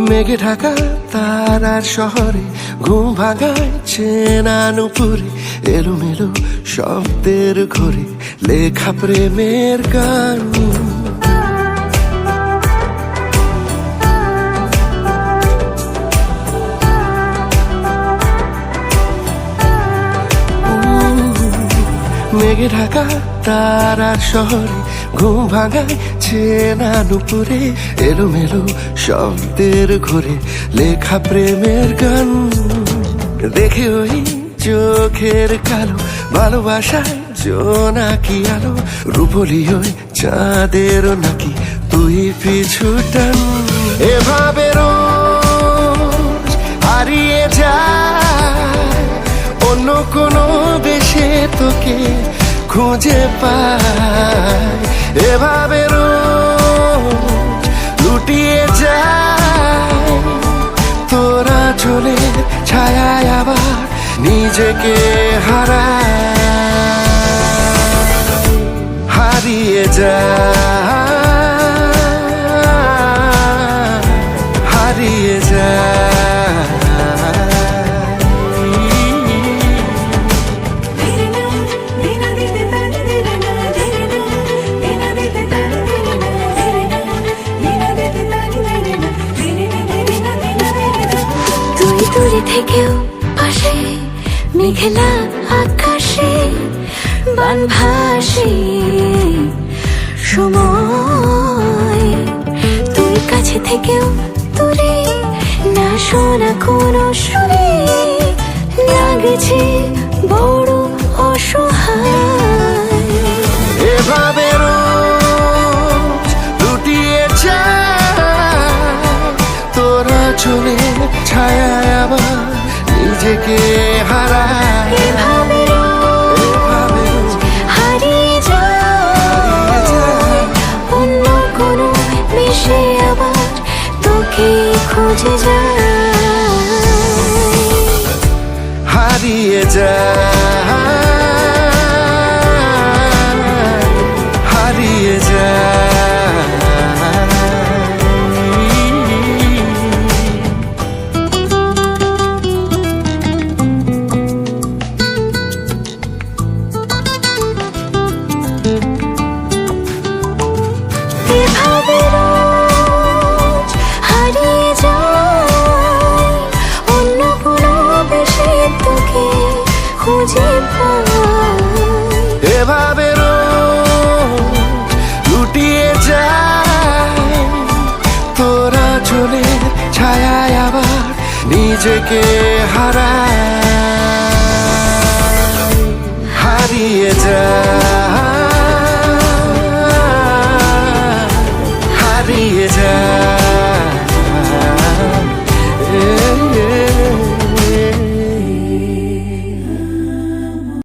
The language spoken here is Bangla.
মেঘে ঢাকা তারার শহরে ঘুম ভাঙায় চেনা নুপুরে এলোমেলো শব্দের ঘরে লেখা প্রেমের গান। মেঘে ঢাকা তারার শহরে ঘুম ভাঙায় চেনা নুপুরে এলোমেলো শব্দের ঘরে লেখা প্রেমের গান। দেখে ওই চোখের কালো ভালোবাসায় জোনাকি আলো রূপলি ওই চাঁদের নাকি তুই পিছু টান। এভাবে রোজ হারিয়ে যায় অন্য কোনো দেশে তোকে খুঁজে পায়। এভাবে রোজ লুটিয়ে যায় তোরা চলে ছায়ায় আবার নিজেকে হারিয়ে যায়। দূরে থেকেও পাশে মেঘলা আকাশে বান ভাসে সময়। তুই কাছে থেকেও দূরে না শোনা কোনো সুরে লাগছে বড় অসহায়। এভাবে রোজ লুটিয়ে যায় তোরা চলে ছায়ায় আবার নিজেকে হারায়। এভাবে রোজ হারিয়ে যায় অন্য কোনো দেশে আবার তোকে খুঁজে হারিয়ে যায়। এভাবে রোজ হারিয়ে যায় অন্য কোনো দেশে তোকে খুঁজে পায়। এভাবে রোজ লুটিয়ে যায় তোরা চলে ছায়ায় আবার নিজেকে হারিয়ে যায়।